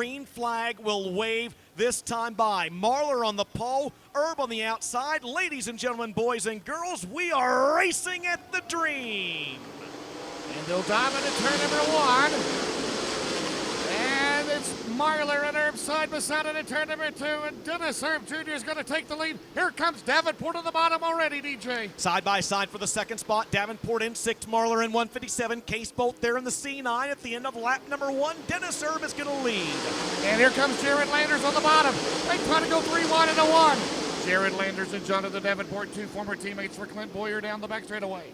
green flag will wave this time by. Marler on the pole, Erb on the outside. Ladies and gentlemen, boys and girls, we are racing at the Dream. And they'll dive into turn number one. And it's Marler and Erb side by side into turn number two. And Dennis Erb Jr. is going to take the lead. Here comes Davenport on the bottom already, DJ. Side by side for the second spot. Davenport in 6, Marler in 157. Case Bolt there in the C9 at the end of lap number 1. Dennis Erb is going to lead. And here comes Jared Landers on the bottom. They try to go 3 wide into 1. Jared Landers and Jonathan Davenport, 2 former teammates for Clint Boyer down the back straightaway.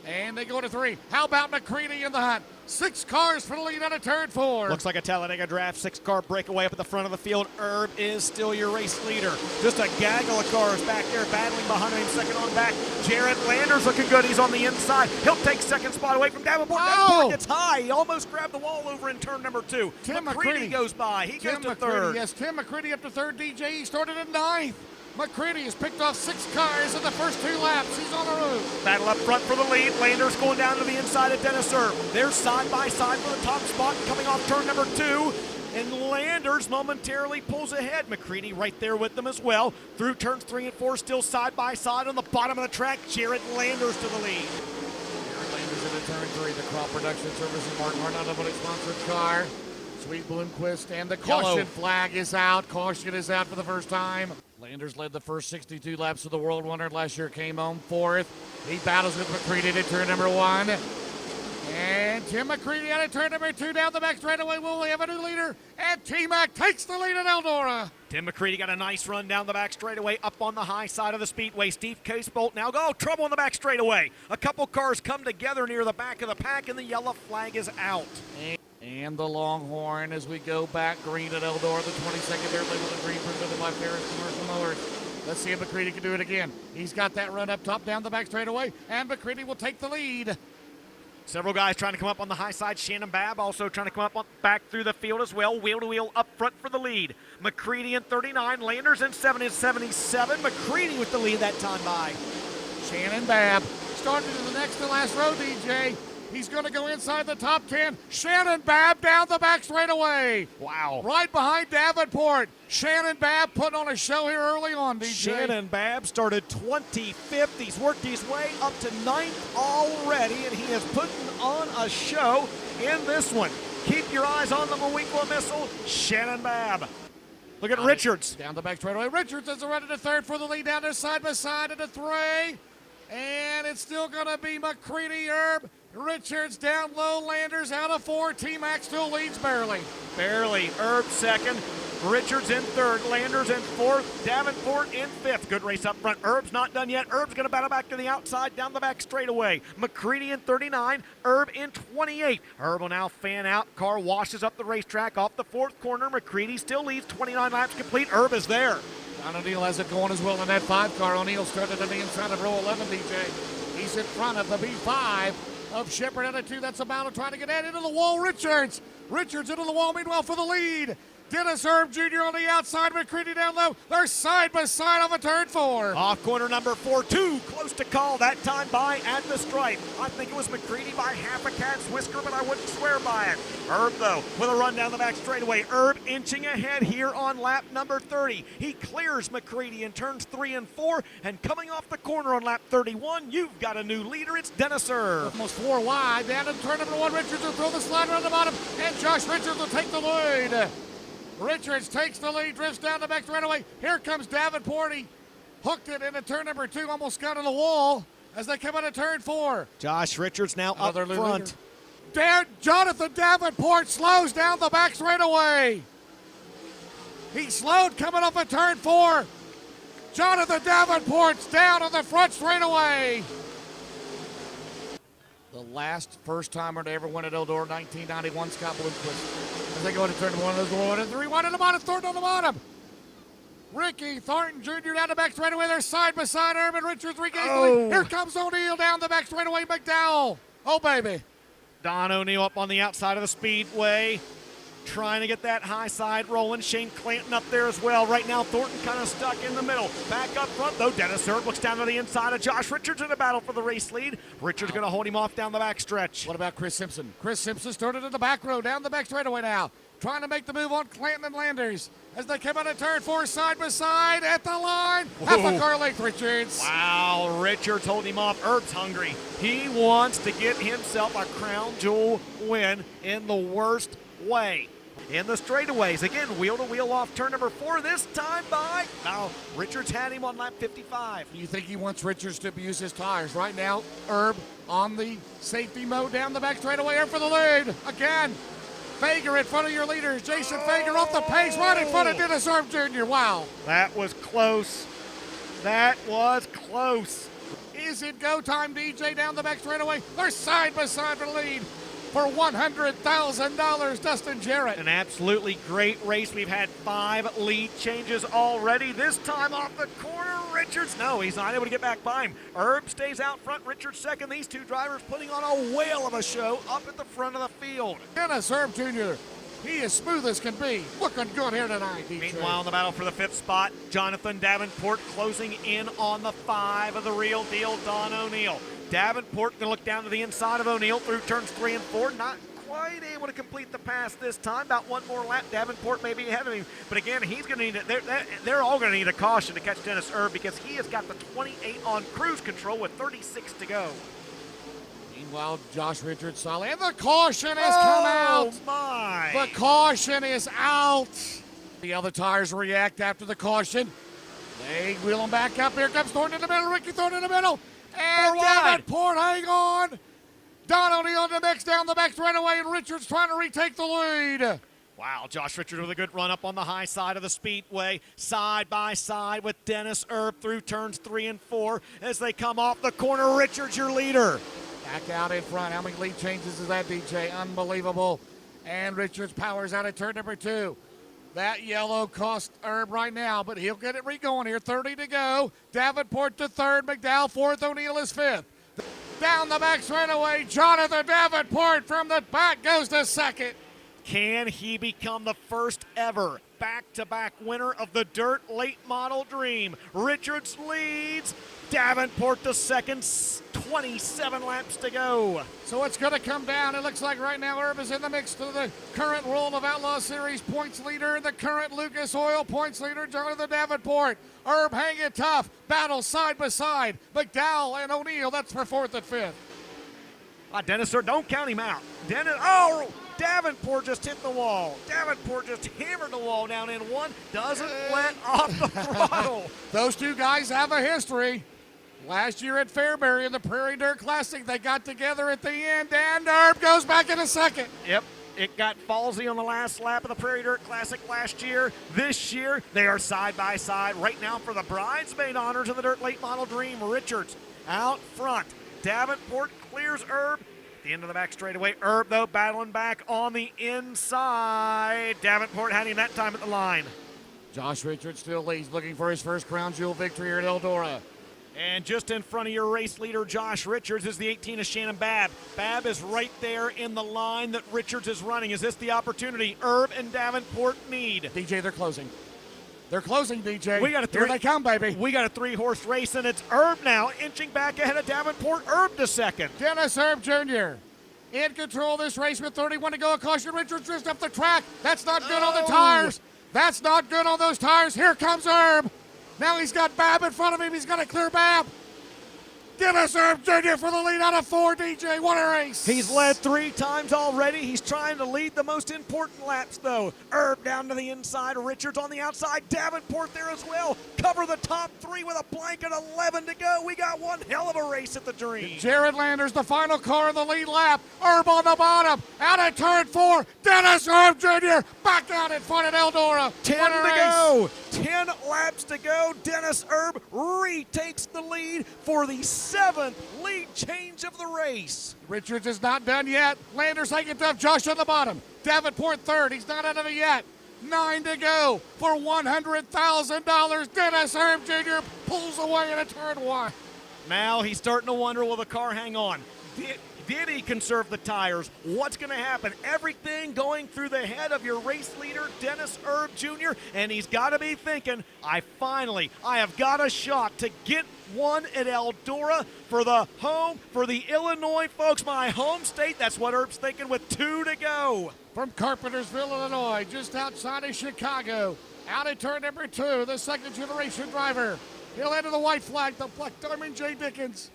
And they go to 3. How about McCready in the hunt? 6 cars for the lead out of turn 4. Looks like a Talladega draft 6-car breakaway up at the front of the field. Erb is still your race leader. Just a gaggle of cars back there battling behind him, second on back. Jared Landers looking good. He's on the inside. He'll take second spot away from Davenport. Davenport gets high. He almost grabbed the wall over in turn number 2. Tim McCready goes by. He goes to third. Yes, Tim McCready up to third. DJ, he started in 9th. McCready has picked off 6 cars in the first 2 laps. He's on the roof. Battle up front for the lead. Landers going down to the inside of Dennis Erb. They're side by side for the top spot coming off turn number 2. And Landers momentarily pulls ahead. McCready right there with them as well. Through turns 3 and 4, still side by side on the bottom of the track. Jared Landers to the lead. Jared Landers into turn 3. The Crop Production Services Mark Arnott sponsored car. Sweet Bloomquist, and the caution flag is out. Caution is out for the first time. Landers led the first 62 laps of the World Wonder. Last year came home 4th. He battles with McCready to turn number 1. And Tim McCready out of turn number 2 down the back straightaway. Will we have a new leader? And T-Mac takes the lead at Eldora. Tim McCready got a nice run down the back straightaway up on the high side of the speedway. Steve Casebolt now trouble on the back straightaway. A couple cars come together near the back of the pack, and the yellow flag is out. And the Longhorn as we go back green at Eldora, the 22nd there labeled in green presented by Ferris Mowers. Let's see if McCready can do it again. He's got that run up top down the back straightaway, and McCready will take the lead. Several guys trying to come up on the high side. Shannon Babb also trying to come up back through the field as well. Wheel to wheel up front for the lead. McCready in 39, Landers in 77. McCready with the lead that time by. Shannon Babb started in the next to last row, DJ. He's going to go inside the top 10. Shannon Babb down the back straightaway. Wow. Right behind Davenport. Shannon Babb putting on a show here early on, DJ. Shannon Babb started 25th. He's worked his way up to 9th already, and he is putting on a show in this one. Keep your eyes on the Moequa missile, Shannon Babb. Look at Richards. Down the back straightaway. Richards is running to third for the lead down there side by side into 3. And it's still going to be McCready, Erb. Richards down low, Landers out of 4. T-Mac still leads barely. Barely. Erb second, Richards in third, Landers in 4th, Davenport in 5th. Good race up front. Erb's not done yet. Erb's going to battle back to the outside, down the back straightaway. McCready in 39, Erb in 28. Erb will now fan out. Car washes up the racetrack off the 4th corner. McCready still leads, 29 laps complete. Erb is there. Don O'Neill has it going as well in that 5 car. O'Neill started on the inside of row 11, DJ. He's in front of the B5 of Shepard out of 2. That's a battle trying to get into the wall. Richards into the wall, meanwhile for the lead. Dennis Erb Jr. on the outside, McCready down low. They're side by side off of turn 4. Off corner number 4, too close to call that time by at the stripe. I think it was McCready by half a cat's whisker, but I wouldn't swear by it. Erb, though, with a run down the back straightaway. Erb inching ahead here on lap number 30. He clears McCready in turns 3 and 4, and coming off the corner on lap 31, you've got a new leader. It's Dennis Erb. Almost 4 wide, down to turn number 1. Richards will throw the slider on the bottom, and Josh Richards will take the lead. Richards takes the lead, drifts down the back straightaway. Here comes Davenport. He hooked it into turn number 2, almost got on the wall as they come out of turn 4. Josh Richards now up front. Jonathan Davenport slows down the back straightaway. He slowed coming up at turn 4. Jonathan Davenport's down on the front straightaway. The last first-timer to ever win at Eldora, 1991, Scott Bloomquist. As they go to turn 1, there's 1 and 3, 1 on the bottom, third on the bottom. Ricky Thornton Jr. down the back straightaway. They're side by side. Urban Richards regains the lead. Here comes O'Neill down the back straightaway. McDowell. Oh, baby. Don O'Neill up on the outside of the speedway, trying to get that high side rolling. Shane Clanton up there as well. Right now, Thornton kind of stuck in the middle. Back up front, though, Dennis Erb looks down to the inside of Josh Richards in a battle for the race lead. Richards going to hold him off down the back stretch. What about Chris Simpson? Chris Simpson started in the back row, down the back straightaway now. trying to make the move on Clanton and Landers as they come out of turn 4 side by side at the line. Half a car length, Richards. Wow, Richards holding him off. Erb's hungry. He wants to get himself a crown jewel win in the worst way. In the straightaways, again, wheel-to-wheel off turn number 4, this time by, now, Richards had him on lap 55. You think he wants Richards to abuse his tires? Right now, Erb on the safety mode down the back straightaway, Erb for the lead. Again, Fager in front of your leaders. Jason Fager off the pace, right in front of Dennis Erb Jr. Wow. That was close. That was close. Is it go time, DJ, down the back straightaway? They're side by side for the lead. For $100,000, Dustin Jarrett. An absolutely great race. We've had 5 lead changes already. This time off the corner, Richards. No, he's not able to get back by him. Erb stays out front, Richards second. These two drivers putting on a whale of a show up at the front of the field. Dennis Erb Jr., he is smooth as can be. Looking good here tonight, DJ. Meanwhile, in the battle for the 5th spot, Jonathan Davenport closing in on the 5 of the real deal, Don O'Neill. Davenport going to look down to the inside of O'Neill through turns 3 and 4. Not quite able to complete the pass this time. About one more lap. Davenport may be ahead of him. But again, he's going to need it. They're all going to need a caution to catch Dennis Erb because he has got the 28 on cruise control with 36 to go. Meanwhile, Josh Richards solid. And the caution has come out. Oh, my. The caution is out. The other tires react after the caution. They wheel them back up. Here comes Thornton in the middle. Ricky Thornton in the middle. And Davenport, hang on. Don O'Neill in the mix down the back straightaway, and Richards trying to retake the lead. Wow, Josh Richards with a good run up on the high side of the Speedway, side by side with Dennis Erb through turns 3 and 4 as they come off the corner. Richards, your leader. Back out in front. How many lead changes is that, DJ? Unbelievable. And Richards powers out at turn number 2. That yellow cost Erb right now, but he'll get it re-going here. 30 to go. Davenport to 3rd. McDowell 4th. O'Neill is 5th. Down the back straightaway, Jonathan Davenport from the back goes to 2nd. Can he become the first ever back-to-back winner of the Dirt Late Model Dream? Richards leads. Davenport to 2nd. 27 laps to go. So it's going to come down. It looks like right now Erb is in the mix to the current World of Outlaw Series points leader, the current Lucas Oil points leader, Jonathan Davenport. Erb hanging tough. Battle side by side. McDowell and O'Neill, that's for 4th and 5th. Dennis, sir, don't count him out. Davenport just hit the wall. Davenport just hammered the wall down in 1. Doesn't let off the throttle. Those two guys have a history. Last year at Fairbury in the Prairie Dirt Classic, they got together at the end, and Erb goes back into 2nd. Yep, it got fallsy on the last lap of the Prairie Dirt Classic last year. This year, they are side by side right now for the bridesmaid honors of the Dirt Late Model Dream. Richards out front. Davenport clears Erb. At the end of the back straightaway. Erb, though, battling back on the inside. Davenport had him that time at the line. Josh Richards still leads, looking for his first crown jewel victory here at Eldora. And just in front of your race leader, Josh Richards, is the 18 of Shannon Babb. Babb is right there in the line that Richards is running. Is this the opportunity Erb and Davenport need? DJ, they're closing. They're closing, DJ. Here they come, baby. We got a 3-horse race, and it's Erb now inching back ahead of Davenport. Erb to 2nd. Dennis Erb Jr. in control of this race with 31 to go. A caution. Richards drifts up the track. That's not good on the tires. That's not good on those tires. Here comes Erb. Now he's got Babb in front of him. He's going to clear Babb. Dennis Erb Jr. for the lead out of 4, DJ. What a race. He's led 3 times already. He's trying to lead the most important laps, though. Erb down to the inside. Richards on the outside. Davenport there as well. Cover the top 3 with a blanket. 11 to go. We got one hell of a race at the Dream. Jared Landers, the final car in the lead lap. Erb on the bottom. Out of turn 4. Dennis Erb Jr. back out in front at Eldora. 10 to go. 10 laps to go. Dennis Erb retakes the lead for the 7th lead change of the race. Richards is not done yet. Landers hanging tough. Josh on the bottom. Davenport 3rd. He's not out of it yet. 9 to go for $100,000. Dennis Erb Jr. pulls away in a turn 1. Now he's starting to wonder, will the car hang on? Did he conserve the tires? What's going to happen? Everything going through the head of your race leader, Dennis Erb Jr., and he's got to be thinking, I have got a shot to get one at Eldora for the home, for the Illinois folks, my home state. That's what Erb's thinking with 2 to go. From Carpentersville, Illinois, just outside of Chicago, out of turn number 2, the second generation driver. He'll enter the white flag, the Black Diamond J. Dickens.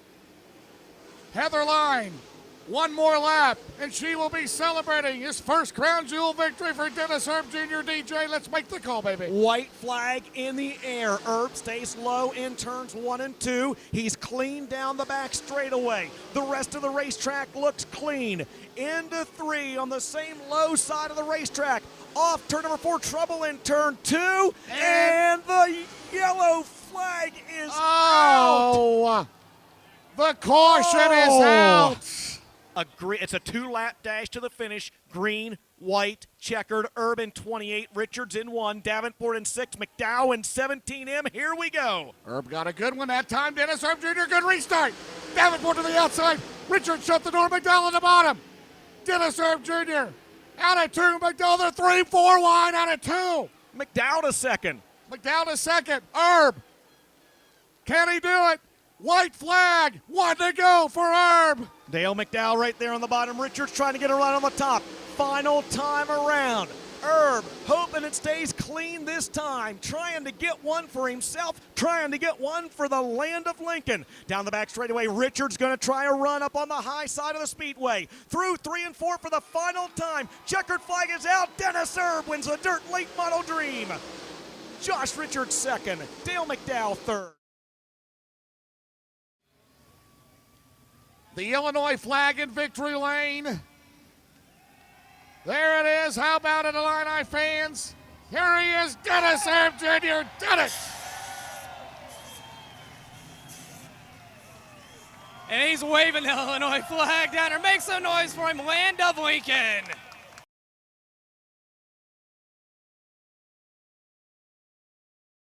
Heather Line, one more lap, and she will be celebrating his first crown jewel victory for Dennis Erb Jr. DJ. Let's make the call, baby. White flag in the air. Erb stays low in turns 1 and 2. He's clean down the back straightaway. The rest of the racetrack looks clean. Into 3 on the same low side of the racetrack. Off turn number 4, trouble in turn 2, and the yellow flag is out. The caution is out. It's a 2-lap dash to the finish. Green, white, checkered. Erb in 28, Richards in 1, Davenport in 6, McDowell in 17M. Here we go. Erb got a good one that time. Dennis Erb Jr., good restart. Davenport to the outside. Richards shut the door. McDowell at the bottom. Dennis Erb Jr. out of 2. McDowell, they're 3-4 wide out of 2. McDowell to second. McDowell to second. Erb. Can he do it? White flag. 1 to go for Erb. Dale McDowell right there on the bottom. Richards trying to get a run on the top. Final time around. Erb hoping it stays clean this time. Trying to get one for himself. Trying to get one for the land of Lincoln. Down the back straightaway, Richards going to try a run up on the high side of the speedway. Through 3 and 4 for the final time. Checkered flag is out. Dennis Erb wins the Dirt Late Model Dream. Josh Richards second. Dale McDowell third. The Illinois flag in victory lane. There it is. How about it, Illini fans? Here he is, Dennis Erb Jr. Did it! And he's waving the Illinois flag down there. Make some noise for him, land of Lincoln.